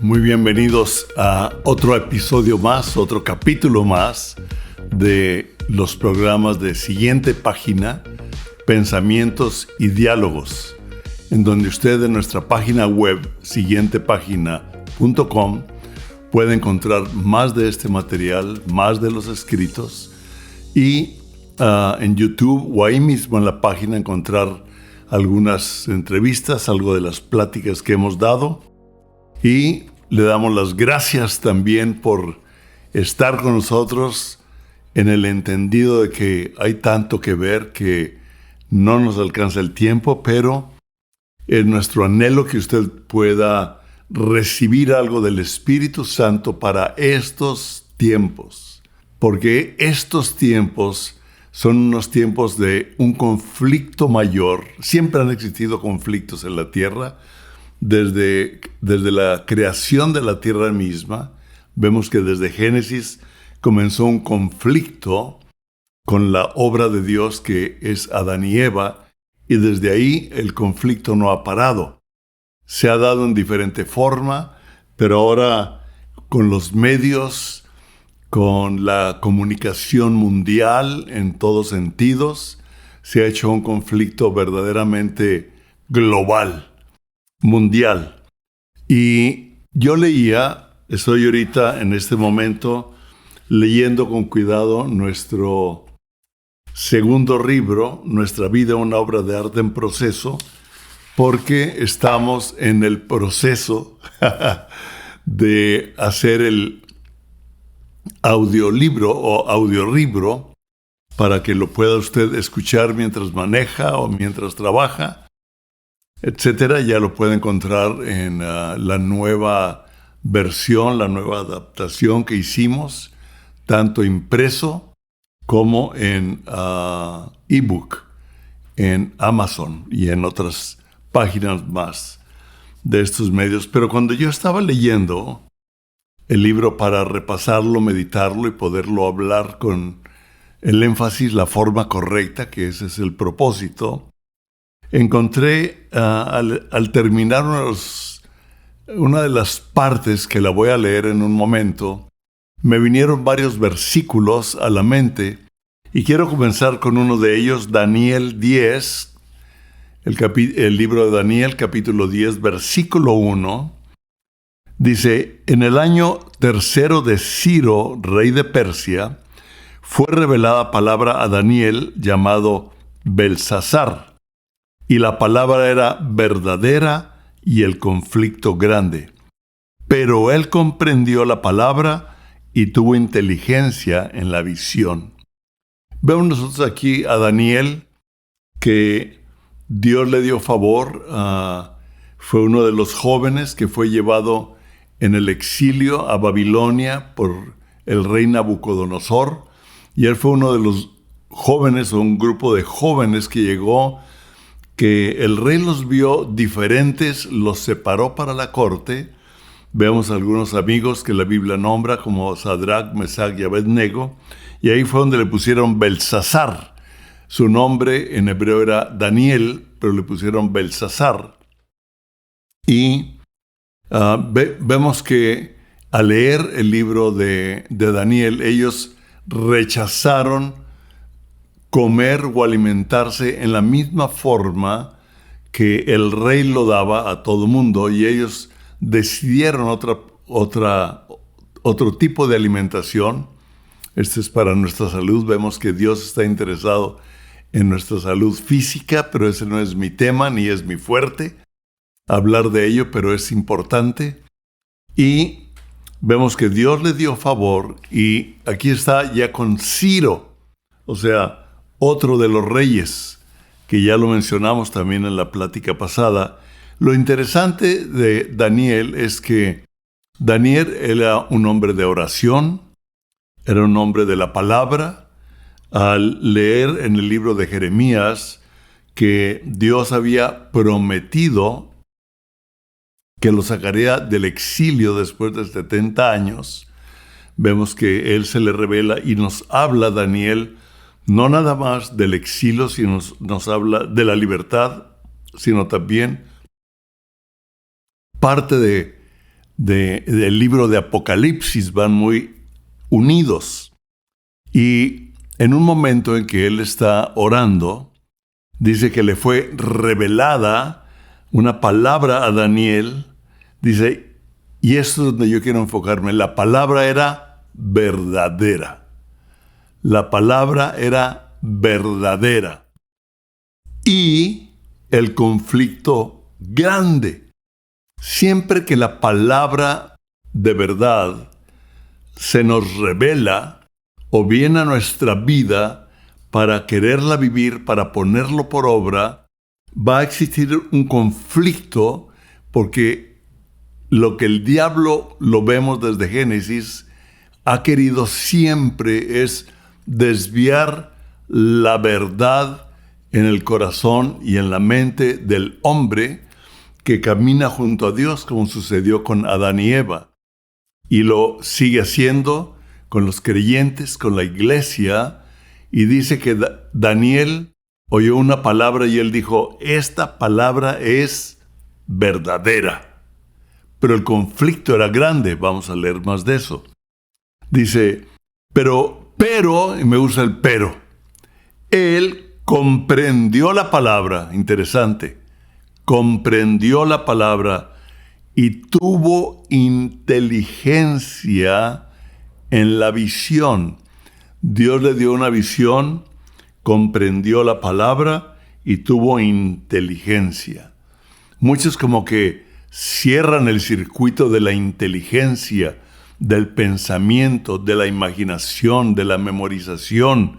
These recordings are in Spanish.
Muy bienvenidos a otro episodio más, otro capítulo más de los programas de Siguiente Página, Pensamientos y Diálogos, en donde usted en nuestra página web, siguientepagina.com, puede encontrar más de este material, más de los escritos, y en YouTube o ahí mismo en la página encontrar algunas entrevistas, algo de las pláticas que hemos dado. Y le damos las gracias también por estar con nosotros en el entendido de que hay tanto que ver que no nos alcanza el tiempo, pero es nuestro anhelo que usted pueda recibir algo del Espíritu Santo para estos tiempos. Porque estos tiempos son unos tiempos de un conflicto mayor. Siempre han existido conflictos en la tierra. Desde la creación de la tierra misma, vemos que desde Génesis comenzó un conflicto con la obra de Dios que es Adán y Eva, y desde ahí el conflicto no ha parado. Se ha dado en diferente forma, pero ahora con los medios, con la comunicación mundial en todos sentidos, se ha hecho un conflicto verdaderamente global, mundial. Y yo estoy ahorita en este momento leyendo con cuidado nuestro segundo libro, Nuestra vida, una obra de arte en proceso, porque estamos en el proceso de hacer el audiolibro o audiolibro para que lo pueda usted escuchar mientras maneja o mientras trabaja, etcétera. Ya lo puede encontrar en la nueva versión, la nueva adaptación que hicimos, tanto impreso como en ebook, en Amazon y en otras páginas más de estos medios. Pero cuando yo estaba leyendo el libro para repasarlo, meditarlo y poderlo hablar con el énfasis, la forma correcta, que ese es el propósito, encontré al terminar una de las partes que la voy a leer en un momento, me vinieron varios versículos a la mente y quiero comenzar con uno de ellos, Daniel 10, el libro de Daniel, capítulo 10, versículo 1. Dice: en el año tercero de Ciro, rey de Persia, fue revelada palabra a Daniel llamado Belsasar, y la palabra era verdadera y el conflicto grande. Pero él comprendió la palabra y tuvo inteligencia en la visión. Vemos nosotros aquí a Daniel, que Dios le dio favor. Fue uno de los jóvenes que fue llevado en el exilio a Babilonia por el rey Nabucodonosor, y él fue uno de los jóvenes, o un grupo de jóvenes que llegó, que el rey los vio diferentes, los separó para la corte. Vemos algunos amigos que la Biblia nombra como Sadrach, Mesach y Abednego, y ahí fue donde le pusieron Belsasar. Su nombre en hebreo era Daniel, pero le pusieron Belsasar. Y vemos que al leer el libro de Daniel, ellos rechazaron comer o alimentarse en la misma forma que el rey lo daba a todo mundo, y ellos decidieron otro tipo de alimentación. Este es para nuestra salud. Vemos que Dios está interesado en nuestra salud física, pero ese no es mi tema ni es mi fuerte hablar de ello, pero es importante. Y vemos que Dios le dio favor, y aquí está ya con Ciro, o sea, otro de los reyes, que ya lo mencionamos también en la plática pasada. Lo interesante de Daniel es que Daniel era un hombre de oración, era un hombre de la palabra. Al leer en el libro de Jeremías que Dios había prometido que lo sacaría del exilio después de 70 años, vemos que él se le revela y nos habla, Daniel, no nada más del exilio, sino nos habla de la libertad, sino también parte de del libro de Apocalipsis, van muy unidos. Y en un momento en que él está orando, dice que le fue revelada una palabra a Daniel. Dice, y esto es donde yo quiero enfocarme, la palabra era verdadera. La palabra era verdadera. Y el conflicto grande. Siempre que la palabra de verdad se nos revela o viene a nuestra vida para quererla vivir, para ponerlo por obra, va a existir un conflicto, porque lo que el diablo, lo vemos desde Génesis, ha querido siempre es desviar la verdad en el corazón y en la mente del hombre que camina junto a Dios, como sucedió con Adán y Eva. Y lo sigue haciendo con los creyentes, con la iglesia, y dice que Daniel oyó una palabra y él dijo, esta palabra es verdadera. Pero el conflicto era grande, vamos a leer más de eso. Dice, pero, y me usa el pero. Él comprendió la palabra, interesante, comprendió la palabra y tuvo inteligencia en la visión. Dios le dio una visión, comprendió la palabra y tuvo inteligencia. Muchos como que cierran el circuito de la inteligencia, del pensamiento, de la imaginación, de la memorización,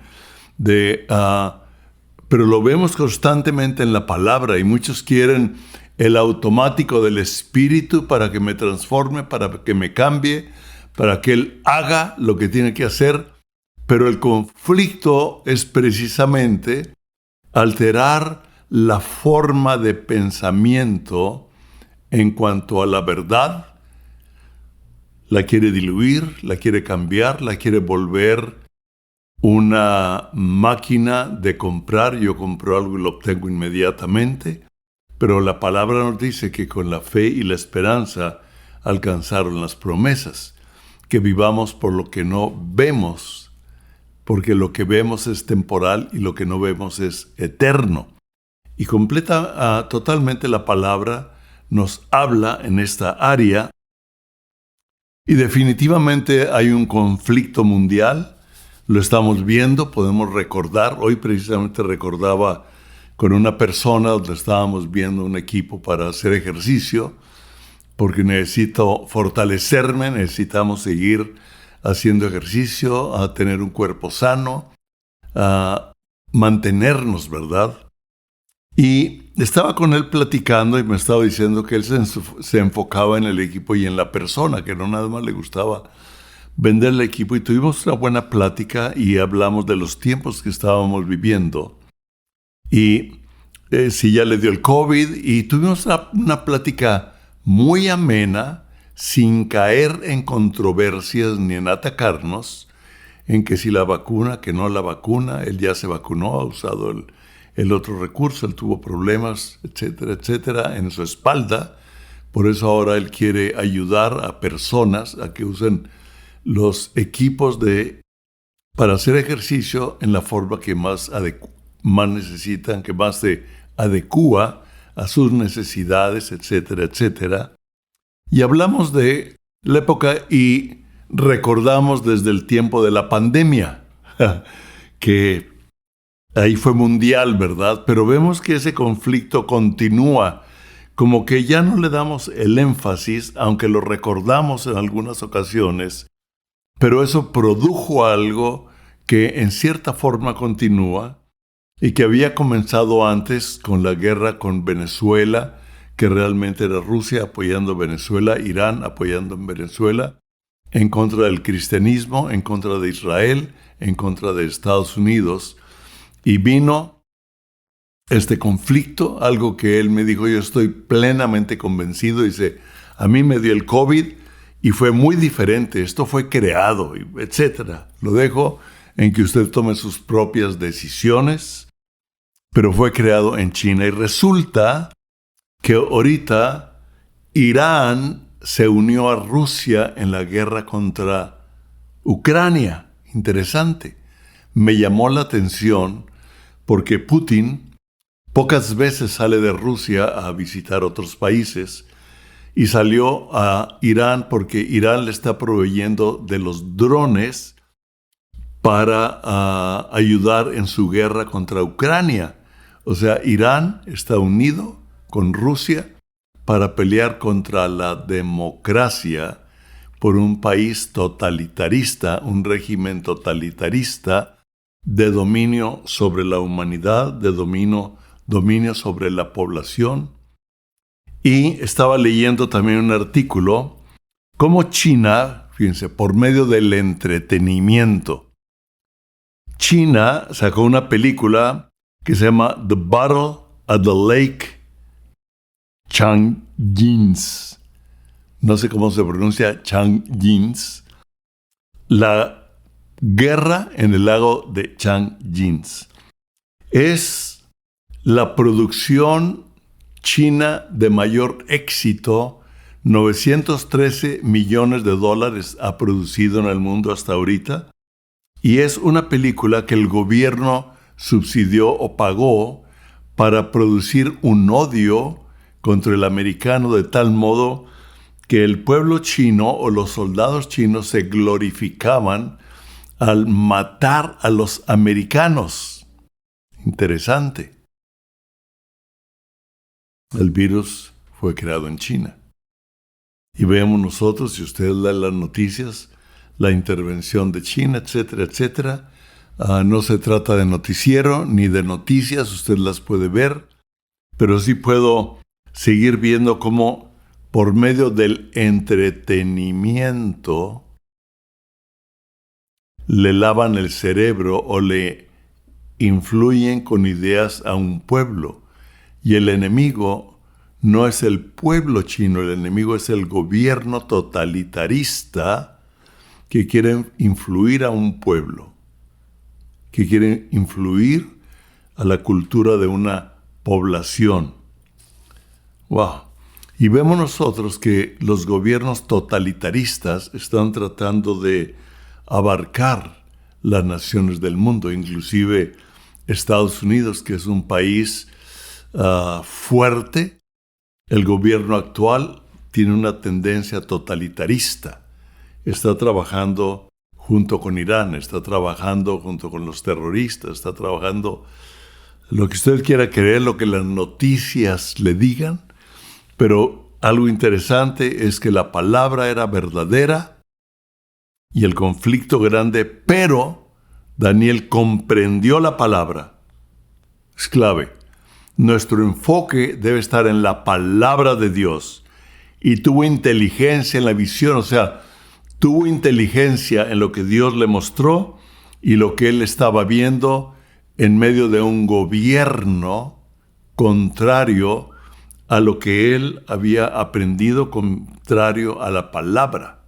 pero lo vemos constantemente en la palabra y muchos quieren el automático del Espíritu para que me transforme, para que me cambie, para que Él haga lo que tiene que hacer. Pero el conflicto es precisamente alterar la forma de pensamiento en cuanto a la verdad. La quiere diluir, la quiere cambiar, la quiere volver una máquina de comprar. Yo compro algo y lo obtengo inmediatamente. Pero la palabra nos dice que con la fe y la esperanza alcanzaron las promesas. Que vivamos por lo que no vemos, porque lo que vemos es temporal y lo que no vemos es eterno. Y totalmente la palabra nos habla en esta área. Y definitivamente hay un conflicto mundial. Lo estamos viendo, podemos recordar. Hoy precisamente recordaba con una persona donde estábamos viendo un equipo para hacer ejercicio, porque necesito fortalecerme, necesitamos seguir haciendo ejercicio, a tener un cuerpo sano, a mantenernos, ¿verdad? Y estaba con él platicando y me estaba diciendo que él se enfocaba en el equipo y en la persona, que no nada más le gustaba vender el equipo. Y tuvimos una buena plática y hablamos de los tiempos que estábamos viviendo. Y si ya le dio el COVID, y tuvimos una plática muy amena, sin caer en controversias ni en atacarnos, en que si la vacuna, que no la vacuna, él ya se vacunó, ha usado el otro recurso, él tuvo problemas, etcétera, etcétera, en su espalda. Por eso ahora él quiere ayudar a personas a que usen los equipos para hacer ejercicio en la forma que más necesitan, que más se adecúa a sus necesidades, etcétera, etcétera. Y hablamos de la época y recordamos desde el tiempo de la pandemia, que ahí fue mundial, ¿verdad? Pero vemos que ese conflicto continúa, como que ya no le damos el énfasis, aunque lo recordamos en algunas ocasiones, pero eso produjo algo que en cierta forma continúa y que había comenzado antes con la guerra con Venezuela, que realmente era Rusia apoyando a Venezuela, Irán apoyando a Venezuela, en contra del cristianismo, en contra de Israel, en contra de Estados Unidos. Y vino este conflicto, algo que él me dijo, yo estoy plenamente convencido. Dice, a mí me dio el COVID y fue muy diferente, esto fue creado, etc. Lo dejo en que usted tome sus propias decisiones, pero fue creado en China. Y resulta que ahorita Irán se unió a Rusia en la guerra contra Ucrania. Interesante. Me llamó la atención porque Putin pocas veces sale de Rusia a visitar otros países y salió a Irán porque Irán le está proveyendo de los drones para ayudar en su guerra contra Ucrania. O sea, Irán está unido con Rusia para pelear contra la democracia por un país totalitarista, un régimen totalitarista de dominio sobre la humanidad, de dominio sobre la población. Y estaba leyendo también un artículo cómo China, fíjense, por medio del entretenimiento, China sacó una película que se llama The Battle at the Lake Changjin. No sé cómo se pronuncia Changjin. La guerra en el lago de Changjin. Es la producción china de mayor éxito. 913 millones de dólares ha producido en el mundo hasta ahorita. Y es una película que el gobierno subsidió o pagó para producir un odio contra el americano de tal modo que el pueblo chino o los soldados chinos se glorificaban al matar a los americanos. Interesante. El virus fue creado en China. Y vemos nosotros, si ustedes leen las noticias, la intervención de China, etcétera, etcétera. No se trata de noticiero ni de noticias, usted las puede ver, pero sí puedo seguir viendo cómo por medio del entretenimiento le lavan el cerebro o le influyen con ideas a un pueblo. Y el enemigo no es el pueblo chino, el enemigo es el gobierno totalitarista que quiere influir a un pueblo, que quiere influir a la cultura de una población. ¡Wow! Y vemos nosotros que los gobiernos totalitaristas están tratando de abarcar las naciones del mundo, inclusive Estados Unidos, que es un país fuerte. El gobierno actual tiene una tendencia totalitarista. Está trabajando junto con Irán, está trabajando junto con los terroristas, está trabajando lo que usted quiera creer, lo que las noticias le digan. Pero algo interesante es que la palabra era verdadera y el conflicto grande, pero Daniel comprendió la palabra. Es clave. Nuestro enfoque debe estar en la palabra de Dios. Y tuvo inteligencia en la visión, o sea, tuvo inteligencia en lo que Dios le mostró y lo que él estaba viendo en medio de un gobierno contrario a lo que él había aprendido, contrario a la palabra.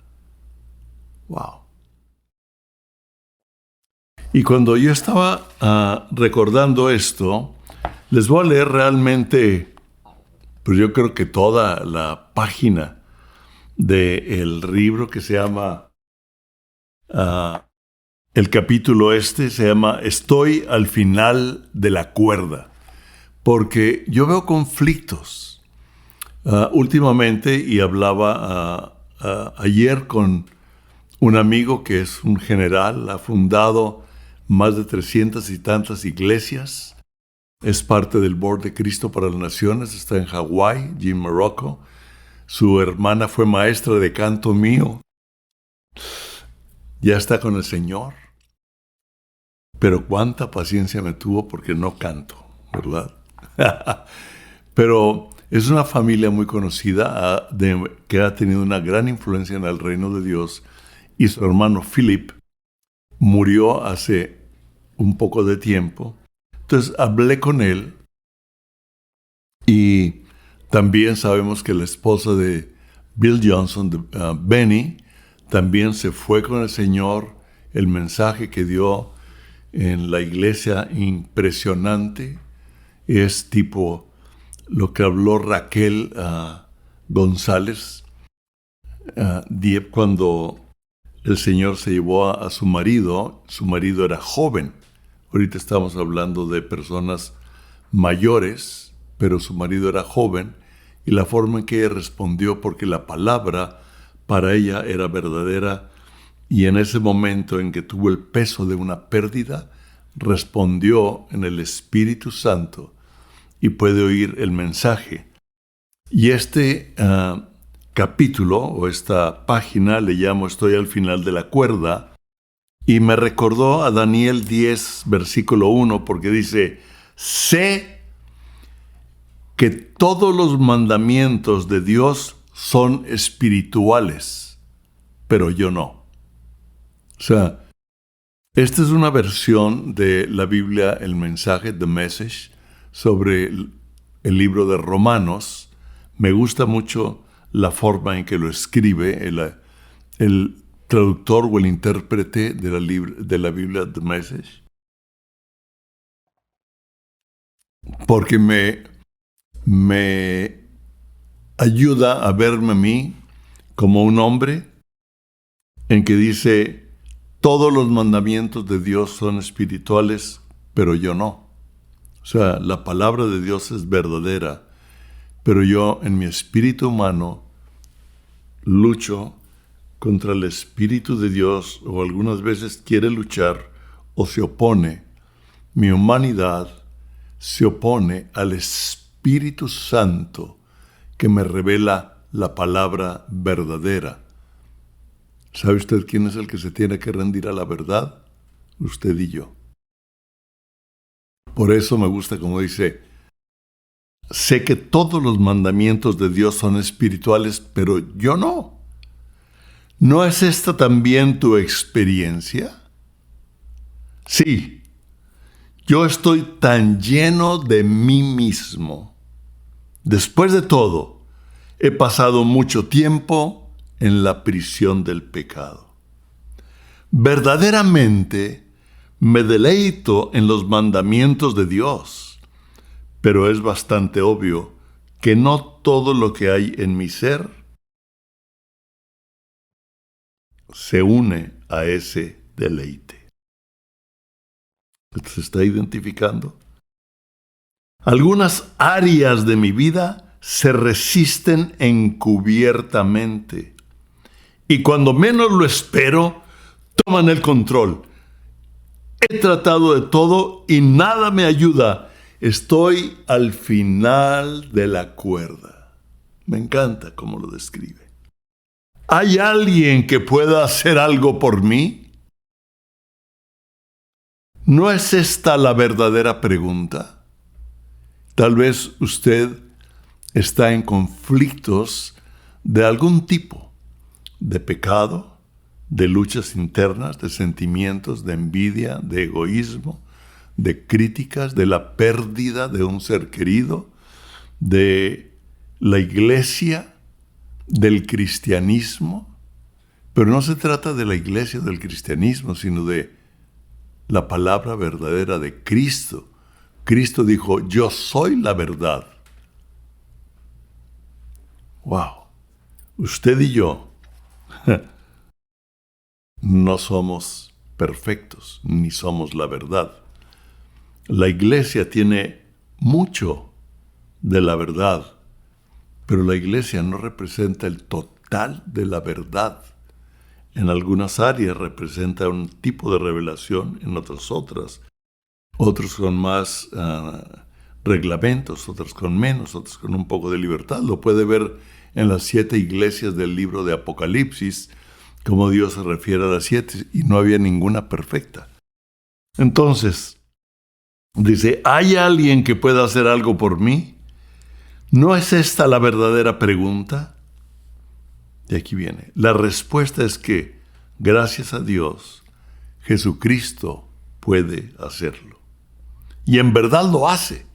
¡Wow! Y cuando yo estaba recordando esto, les voy a leer realmente, pues yo creo que toda la página del libro que se llama, el capítulo se llama Estoy al final de la cuerda, porque yo veo conflictos últimamente y hablaba ayer con un amigo que es un general, ha fundado más de 300 y tantas iglesias, es parte del Board de Cristo para las Naciones, está en Hawái, Jim Morocco. Su hermana fue maestra de canto mío. Ya está con el Señor. Pero cuánta paciencia me tuvo porque no canto, ¿verdad? Pero es una familia muy conocida que ha tenido una gran influencia en el reino de Dios. Y su hermano Philip murió hace un poco de tiempo. Entonces hablé con él y también sabemos que la esposa de Bill Johnson, Benny, también se fue con el Señor. El mensaje que dio en la iglesia, impresionante, es tipo lo que habló Raquel González. Dieppe, cuando el Señor se llevó a su marido era joven. Ahorita estamos hablando de personas mayores, pero su marido era joven, y la forma en que ella respondió, porque la palabra para ella era verdadera, y en ese momento en que tuvo el peso de una pérdida, respondió en el Espíritu Santo y puede oír el mensaje. Y este capítulo o esta página le llamo Estoy al final de la cuerda, y me recordó a Daniel 10, versículo 1, porque dice: sé que todos los mandamientos de Dios son espirituales, pero yo no. O sea, esta es una versión de la Biblia, el mensaje, The Message, sobre el libro de Romanos. Me gusta mucho la forma en que lo escribe el traductor o el intérprete de la Biblia, The Message, porque me ayuda a verme a mí como un hombre en que dice: todos los mandamientos de Dios son espirituales, pero yo no. O sea, la palabra de Dios es verdadera, pero yo en mi espíritu humano lucho contra el Espíritu de Dios, o algunas veces quiere luchar o se opone. Mi humanidad se opone al Espíritu Santo que me revela la palabra verdadera. ¿Sabe usted quién es el que se tiene que rendir a la verdad? Usted y yo. Por eso me gusta como dice: sé que todos los mandamientos de Dios son espirituales, pero yo no. ¿No es esta también tu experiencia? Sí, yo estoy tan lleno de mí mismo. Después de todo, he pasado mucho tiempo en la prisión del pecado. Verdaderamente me deleito en los mandamientos de Dios, pero es bastante obvio que no todo lo que hay en mi ser se une a ese deleite. ¿Se está identificando? Algunas áreas de mi vida se resisten encubiertamente, y cuando menos lo espero, toman el control. He tratado de todo y nada me ayuda. Estoy al final de la cuerda. Me encanta cómo lo describe. ¿Hay alguien que pueda hacer algo por mí? ¿No es esta la verdadera pregunta? Tal vez usted está en conflictos de algún tipo, de pecado, de luchas internas, de sentimientos, de envidia, de egoísmo, de críticas, de la pérdida de un ser querido, de la iglesia, del cristianismo. Pero no se trata de la iglesia o del cristianismo, sino de la palabra verdadera de Cristo. Cristo dijo: yo soy la verdad. Wow. Usted y yo no somos perfectos, ni somos la verdad. La iglesia tiene mucho de la verdad, pero la iglesia no representa el total de la verdad. En algunas áreas representa un tipo de revelación, en otras. Otros con más reglamentos, otros con menos, otros con un poco de libertad. Lo puede ver en las 7 iglesias del libro de Apocalipsis, cómo Dios se refiere a las 7, y no había ninguna perfecta. Entonces, dice: ¿hay alguien que pueda hacer algo por mí? ¿No es esta la verdadera pregunta? Y aquí viene. La respuesta es que, gracias a Dios, Jesucristo puede hacerlo. Y en verdad lo hace.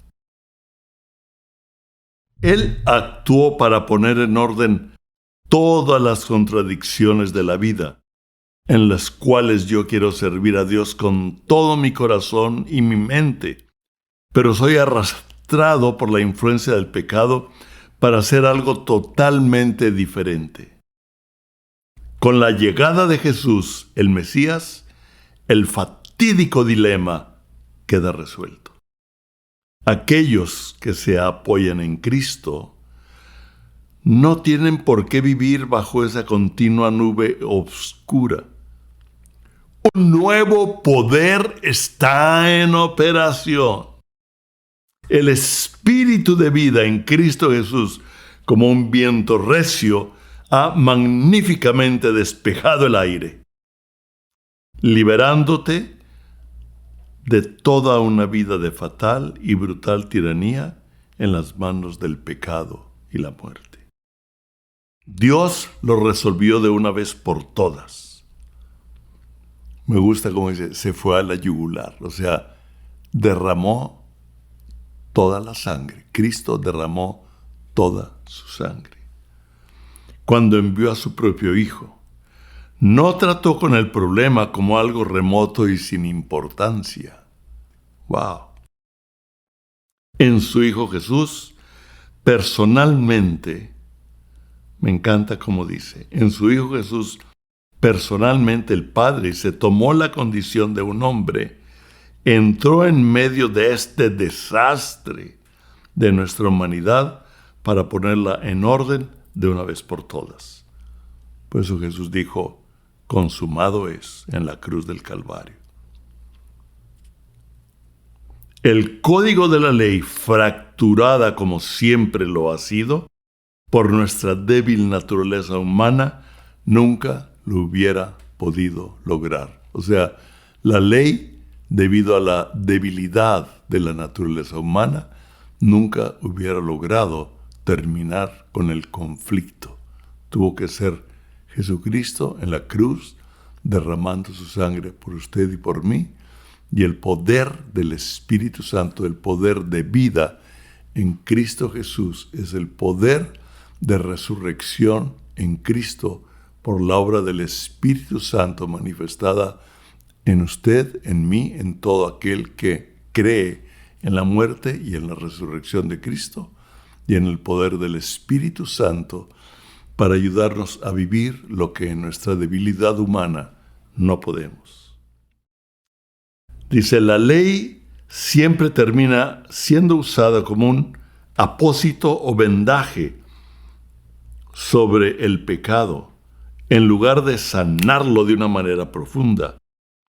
Él actuó para poner en orden todas las contradicciones de la vida, en las cuales yo quiero servir a Dios con todo mi corazón y mi mente, pero soy arrastrado por la influencia del pecado para hacer algo totalmente diferente. Con la llegada de Jesús, el Mesías, el fatídico dilema queda resuelto. Aquellos que se apoyan en Cristo no tienen por qué vivir bajo esa continua nube oscura. Un nuevo poder está en operación. El espíritu de vida en Cristo Jesús, como un viento recio, ha magníficamente despejado el aire, liberándote de toda una vida de fatal y brutal tiranía en las manos del pecado y la muerte. Dios lo resolvió de una vez por todas. Me gusta cómo dice, se fue a la yugular, o sea, derramó toda la sangre. Cristo derramó toda su sangre. Cuando envió a su propio Hijo, no trató con el problema como algo remoto y sin importancia. ¡Wow! En su Hijo Jesús, personalmente, me encanta como dice, en su Hijo Jesús, personalmente el Padre se tomó la condición de un hombre, entró en medio de este desastre de nuestra humanidad para ponerla en orden de una vez por todas. Por eso Jesús dijo, consumado es, en la cruz del Calvario. El código de la ley, fracturada como siempre lo ha sido, por nuestra débil naturaleza humana, nunca lo hubiera podido lograr. O sea, la ley, debido a la debilidad de la naturaleza humana, nunca hubiera logrado terminar con el conflicto. Tuvo que ser Jesucristo en la cruz, derramando su sangre por usted y por mí, y el poder del Espíritu Santo, el poder de vida en Cristo Jesús, es el poder de resurrección en Cristo por la obra del Espíritu Santo manifestada en usted, en mí, en todo aquel que cree en la muerte y en la resurrección de Cristo y en el poder del Espíritu Santo para ayudarnos a vivir lo que en nuestra debilidad humana no podemos. Dice, la ley siempre termina siendo usada como un apósito o vendaje sobre el pecado, en lugar de sanarlo de una manera profunda.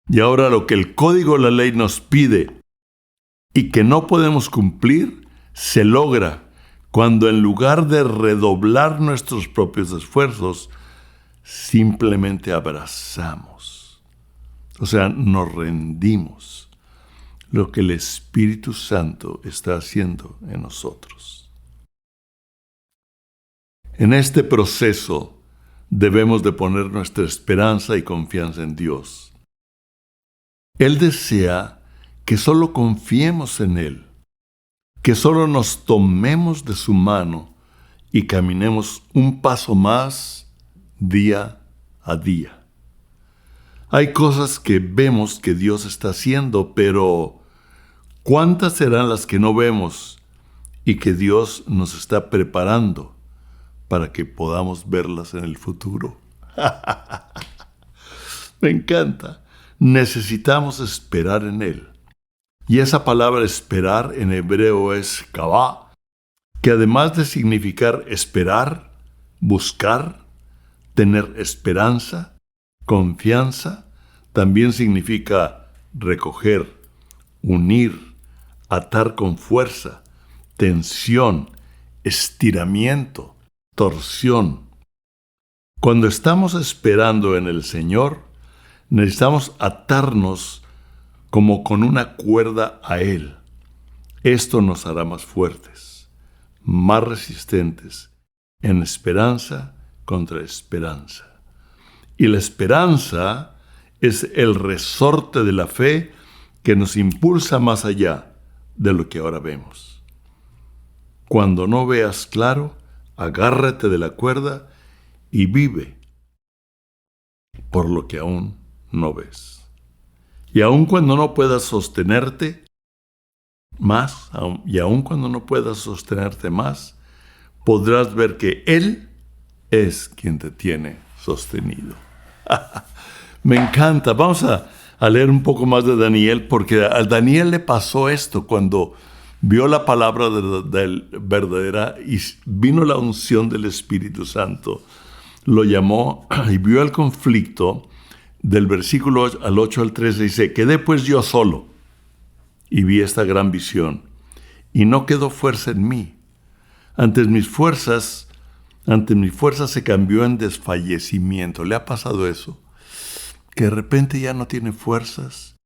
Y ahora lo que el código de la ley nos pide y que no podemos cumplir, se logra cuando en lugar de redoblar nuestros propios esfuerzos, simplemente abrazamos. O sea, nos rendimos lo que el Espíritu Santo está haciendo en nosotros. En este proceso debemos de poner nuestra esperanza y confianza en Dios. Él desea que solo confiemos en Él, que solo nos tomemos de su mano y caminemos un paso más día a día. Hay cosas que vemos que Dios está haciendo, pero ¿cuántas serán las que no vemos y que Dios nos está preparando para que podamos verlas en el futuro? Me encanta. Necesitamos esperar en Él. Y esa palabra esperar en hebreo es kavá, que además de significar esperar, buscar, tener esperanza, confianza, también significa recoger, unir, atar con fuerza, tensión, estiramiento, torsión. Cuando estamos esperando en el Señor, necesitamos atarnos como con una cuerda a Él. Esto nos hará más fuertes, más resistentes, en esperanza contra esperanza. Y la esperanza es el resorte de la fe que nos impulsa más allá de lo que ahora vemos. Cuando no veas claro, agárrate de la cuerda y vive por lo que aún no ves. Y aun cuando no puedas sostenerte más, podrás ver que Él es quien te tiene sostenido. Me encanta. Vamos a leer un poco más de Daniel, porque a Daniel le pasó esto cuando vio la palabra verdadera y vino la unción del Espíritu Santo. Lo llamó y vio el conflicto. Del versículo al 8 al 13 dice: quedé pues yo solo y vi esta gran visión, y no quedó fuerza en mí. Ante mi fuerza se cambió en desfallecimiento. ¿Le ha pasado eso? Que de repente ya no tiene fuerzas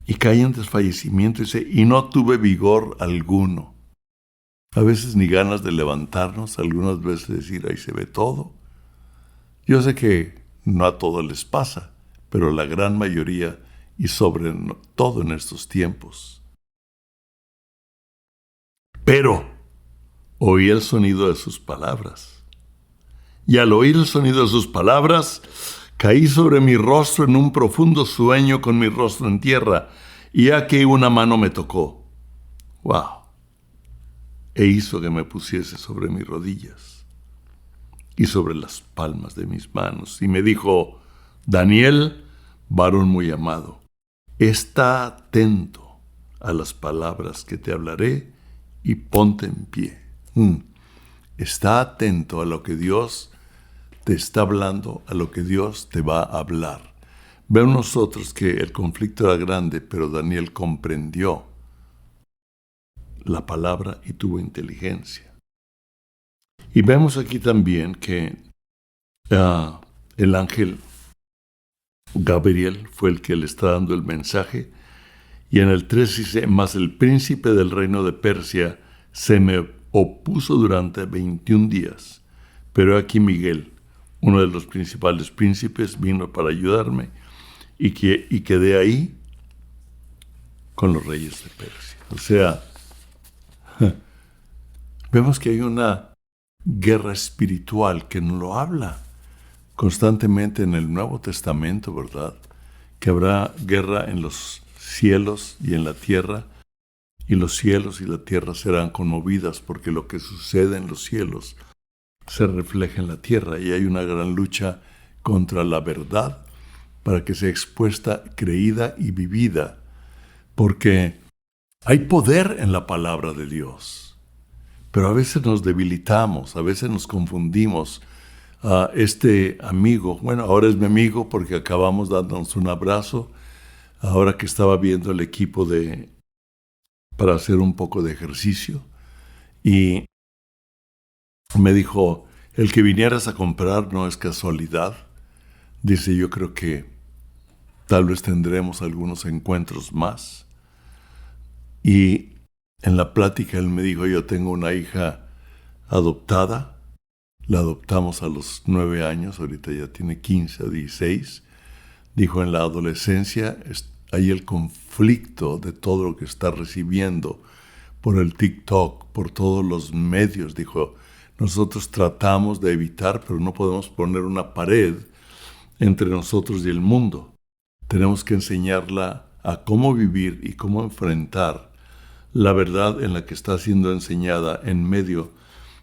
y cae en desfallecimiento, dice, y no tuve vigor alguno. A veces ni ganas de levantarnos, algunas veces decir, ahí se ve todo. Yo sé que no a todos les pasa, pero la gran mayoría y sobre todo en estos tiempos. Pero oí el sonido de sus palabras. Y al oír el sonido de sus palabras, caí sobre mi rostro en un profundo sueño con mi rostro en tierra, y aquí una mano me tocó. ¡Wow! E hizo que me pusiese sobre mis rodillas y sobre las palmas de mis manos. Y me dijo: Daniel, varón muy amado, está atento a las palabras que te hablaré y ponte en pie. Está atento a lo que Dios te está hablando, a lo que Dios te va a hablar. Vemos nosotros que el conflicto era grande, pero Daniel comprendió la palabra y tuvo inteligencia. Y vemos aquí también que el ángel Gabriel fue el que le está dando el mensaje. Y en el 3 dice: mas el príncipe del reino de Persia se me opuso durante 21 días. Pero aquí Miguel, uno de los principales príncipes, vino para ayudarme y quedé ahí con los reyes de Persia. O sea, vemos que hay una guerra espiritual que nos lo habla constantemente en el Nuevo Testamento, ¿verdad? Que habrá guerra en los cielos y en la tierra, y los cielos y la tierra serán conmovidas, porque lo que sucede en los cielos se refleja en la tierra, y hay una gran lucha contra la verdad para que sea expuesta, creída y vivida, porque hay poder en la palabra de Dios, pero a veces nos debilitamos, a veces nos confundimos. Este amigo, bueno, ahora es mi amigo porque acabamos dándonos un abrazo, ahora que estaba viendo el equipo para hacer un poco de ejercicio, y me dijo: el que vinieras a comprar no es casualidad. Dice: yo creo que tal vez tendremos algunos encuentros más. Y en la plática él me dijo: yo tengo una hija adoptada. La adoptamos a los 9 años, ahorita ya tiene 15 o 16. Dijo: en la adolescencia hay el conflicto de todo lo que está recibiendo por el TikTok, por todos los medios. Dijo: nosotros tratamos de evitar, pero no podemos poner una pared entre nosotros y el mundo. Tenemos que enseñarla a cómo vivir y cómo enfrentar la verdad en la que está siendo enseñada en medio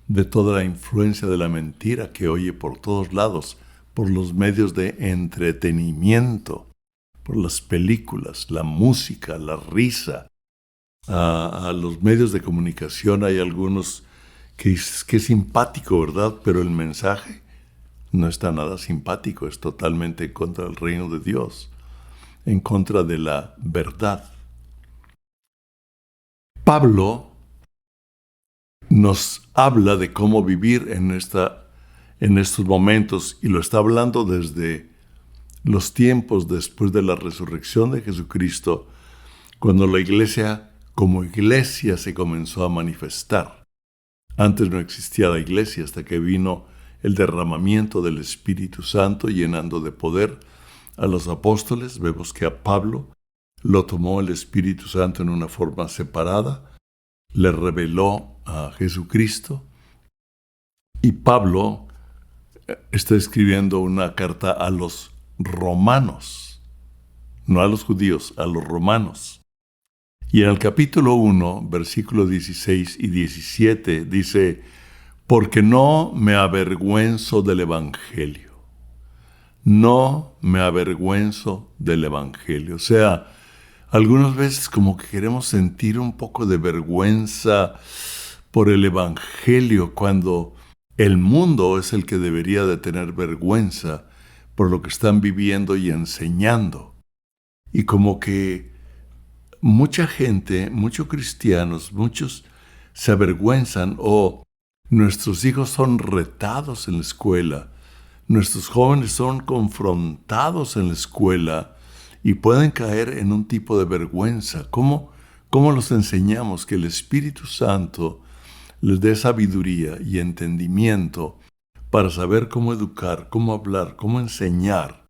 de toda la influencia de la mentira que oye por todos lados, por los medios de entretenimiento, por las películas, la música, la risa. A los medios de comunicación hay algunos que es simpático, ¿verdad? Pero el mensaje no está nada simpático, es totalmente en contra del reino de Dios, en contra de la verdad. Pablo nos habla de cómo vivir en estos momentos, y lo está hablando desde los tiempos después de la resurrección de Jesucristo, cuando la iglesia como iglesia se comenzó a manifestar. Antes no existía la iglesia hasta que vino el derramamiento del Espíritu Santo llenando de poder a los apóstoles. Vemos que a Pablo lo tomó el Espíritu Santo en una forma separada, le reveló a Jesucristo, y Pablo está escribiendo una carta a los romanos, no a los judíos, a los romanos. Y en el capítulo 1, versículos 16 y 17 dice: porque no me avergüenzo del Evangelio. no me avergüenzo del Evangelio. O sea, algunas veces como que queremos sentir un poco de vergüenza por el Evangelio cuando el mundo es el que debería de tener vergüenza por lo que están viviendo y enseñando. Y como que mucha gente, muchos cristianos, muchos se avergüenzan o nuestros hijos son retados en la escuela, nuestros jóvenes son confrontados en la escuela y pueden caer en un tipo de vergüenza. ¿Cómo los enseñamos que el Espíritu Santo les dé sabiduría y entendimiento para saber cómo educar, cómo hablar, cómo enseñar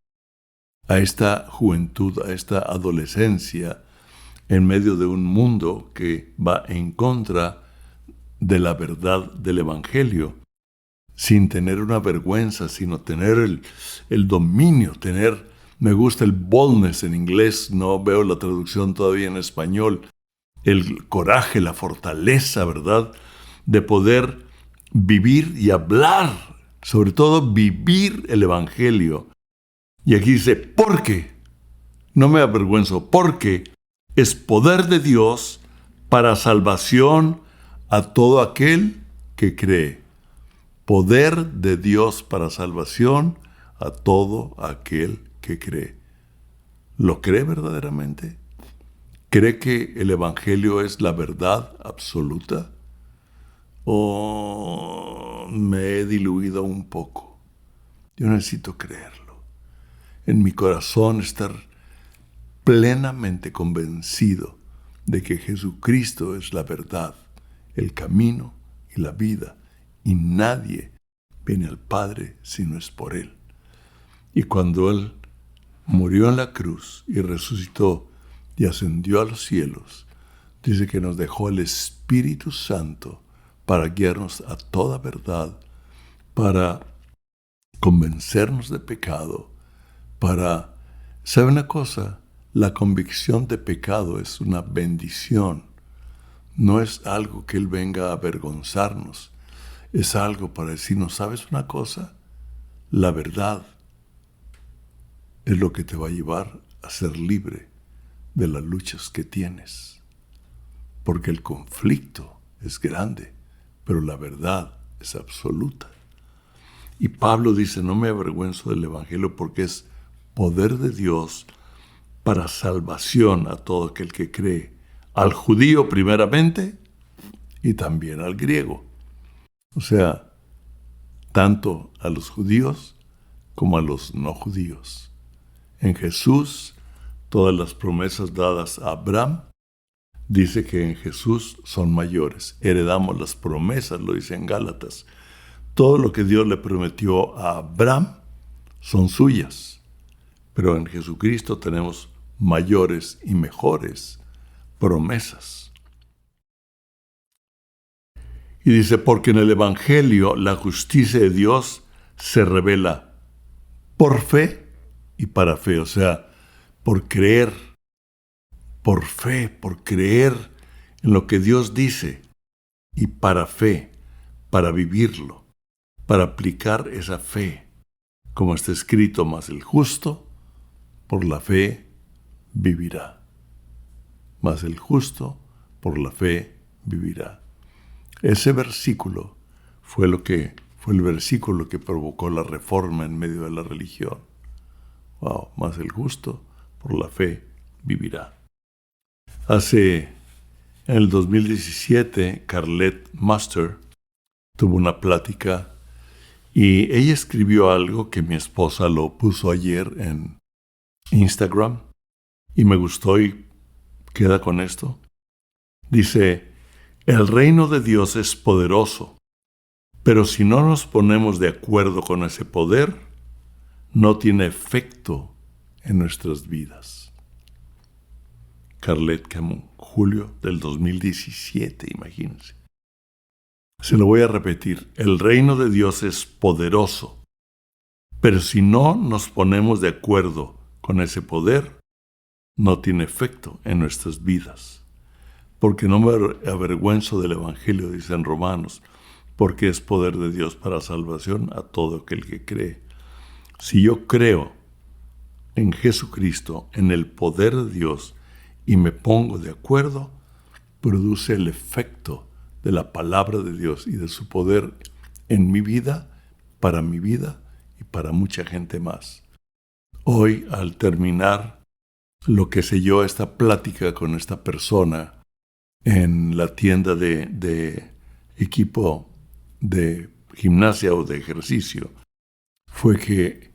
a esta juventud, a esta adolescencia, en medio de un mundo que va en contra de la verdad del Evangelio, sin tener una vergüenza, sino tener el dominio, me gusta el boldness en inglés, no veo la traducción todavía en español, el coraje, la fortaleza, ¿verdad?, de poder vivir y hablar, sobre todo vivir el Evangelio. Y aquí dice, porque, no me avergüenzo, porque es poder de Dios para salvación a todo aquel que cree. Poder de Dios para salvación a todo aquel que cree. ¿Lo cree verdaderamente? ¿Cree que el Evangelio es la verdad absoluta? ¿O me he diluido un poco? Yo necesito creerlo. En mi corazón estar plenamente convencido de que Jesucristo es la verdad, el camino y la vida, y nadie viene al Padre si no es por Él. Y cuando Él murió en la cruz y resucitó y ascendió a los cielos, dice que nos dejó el Espíritu Santo para guiarnos a toda verdad, para convencernos de pecado, ¿sabe una cosa? La convicción de pecado es una bendición. No es algo que Él venga a avergonzarnos. Es algo para decirnos, ¿sabes una cosa? La verdad es lo que te va a llevar a ser libre de las luchas que tienes. Porque el conflicto es grande, pero la verdad es absoluta. Y Pablo dice, no me avergüenzo del Evangelio porque es poder de Dios para salvación a todo aquel que cree, al judío primeramente y también al griego. O sea, tanto a los judíos como a los no judíos. En Jesús, todas las promesas dadas a Abraham, dice que en Jesús son mayores. Heredamos las promesas, lo dice en Gálatas. Todo lo que Dios le prometió a Abraham son suyas. Pero en Jesucristo tenemos mayores y mejores promesas. Y dice, porque en el Evangelio la justicia de Dios se revela por fe y para fe. O sea, por creer, por fe, por creer en lo que Dios dice. Y para fe, para vivirlo, para aplicar esa fe. Como está escrito, mas el justo por la fe vivirá. Mas el justo por la fe vivirá. Ese versículo fue el versículo que provocó la reforma en medio de la religión. Wow, mas el justo por la fe vivirá. En el 2017, Carlette Master tuvo una plática y ella escribió algo que mi esposa lo puso ayer en Instagram y me gustó y queda con esto. Dice, el reino de Dios es poderoso, pero si no nos ponemos de acuerdo con ese poder, no tiene efecto en nuestras vidas. Carlette Camus, julio del 2017, imagínense. Se lo voy a repetir, el reino de Dios es poderoso, pero si no nos ponemos de acuerdo con ese poder, no tiene efecto en nuestras vidas. Porque no me avergüenzo del Evangelio, dicen Romanos, porque es poder de Dios para salvación a todo aquel que cree. Si yo creo en Jesucristo, en el poder de Dios, y me pongo de acuerdo, produce el efecto de la palabra de Dios y de su poder en mi vida y para mucha gente más. Hoy, al terminar lo que selló esta plática con esta persona en la tienda de equipo de gimnasia o de ejercicio, fue que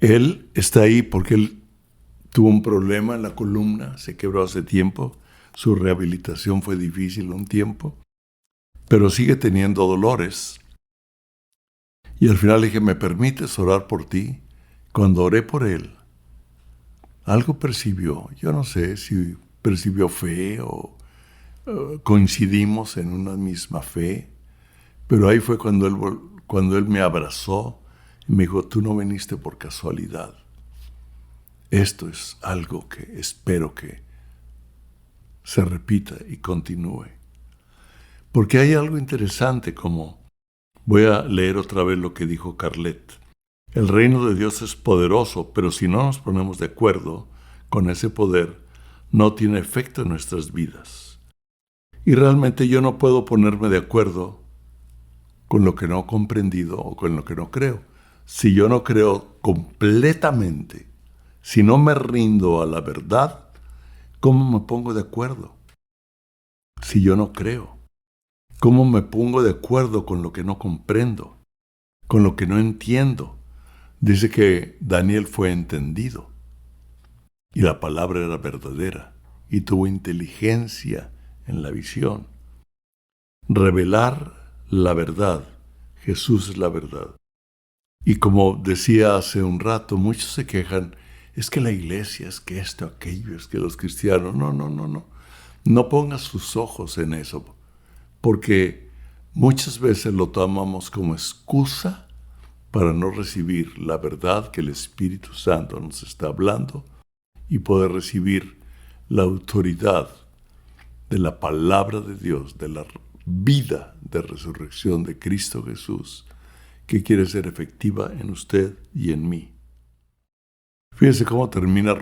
él está ahí porque él tuvo un problema en la columna, se quebró hace tiempo, su rehabilitación fue difícil un tiempo, pero sigue teniendo dolores. Y al final le dije, ¿me permites orar por ti? Cuando oré por él, algo percibió. Yo no sé si percibió fe o coincidimos en una misma fe, pero ahí fue cuando él me abrazó y me dijo, tú no viniste por casualidad. Esto es algo que espero que se repita y continúe. Porque hay algo interesante como, voy a leer otra vez lo que dijo Carlet. El reino de Dios es poderoso, pero si no nos ponemos de acuerdo con ese poder, no tiene efecto en nuestras vidas. Y realmente yo no puedo ponerme de acuerdo con lo que no he comprendido o con lo que no creo. Si yo no creo completamente, si no me rindo a la verdad, ¿cómo me pongo de acuerdo? Si yo no creo, ¿cómo me pongo de acuerdo con lo que no comprendo, con lo que no entiendo? Dice que Daniel fue entendido y la palabra era verdadera y tuvo inteligencia en la visión. Revelar la verdad. Jesús es la verdad. Y como decía hace un rato, muchos se quejan, es que la iglesia, es que esto, aquello, es que los cristianos. No. No pongas sus ojos en eso, porque muchas veces lo tomamos como excusa para no recibir la verdad que el Espíritu Santo nos está hablando y poder recibir la autoridad de la palabra de Dios, de la vida de resurrección de Cristo Jesús, que quiere ser efectiva en usted y en mí. Fíjense cómo termina,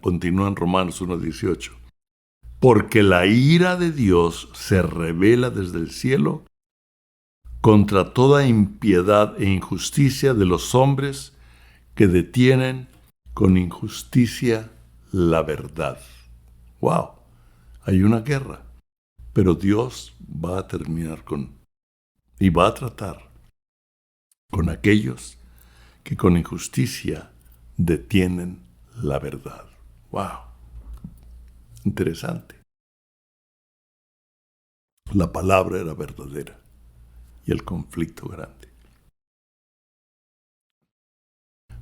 continúa en Romanos 1:18. Porque la ira de Dios se revela desde el cielo contra toda impiedad e injusticia de los hombres que detienen con injusticia la verdad. ¡Wow! Hay una guerra, pero Dios va a terminar y va a tratar con aquellos que con injusticia detienen la verdad. ¡Wow! Interesante. La palabra era verdadera y el conflicto grande.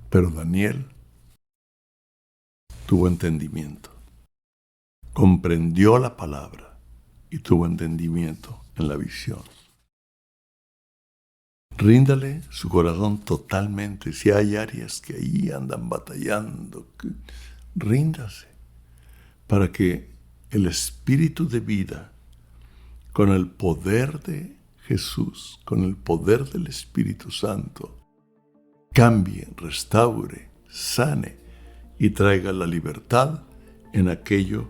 Pero Daniel tuvo entendimiento, comprendió la palabra y tuvo entendimiento en la visión. Ríndale su corazón totalmente. Si hay áreas que ahí andan batallando, ríndase para que el espíritu de vida, con el poder de Jesús, con el poder del Espíritu Santo, cambie, restaure, sane y traiga la libertad en aquello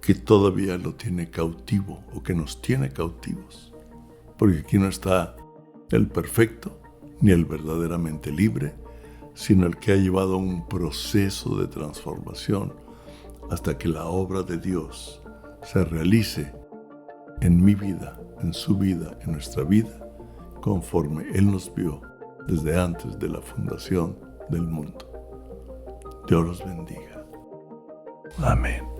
que todavía lo tiene cautivo o que nos tiene cautivos. Porque aquí no está el perfecto ni el verdaderamente libre, sino el que ha llevado un proceso de transformación hasta que la obra de Dios se realice en mi vida, en su vida, en nuestra vida, conforme Él nos vio desde antes de la fundación del mundo. Dios los bendiga. Amén.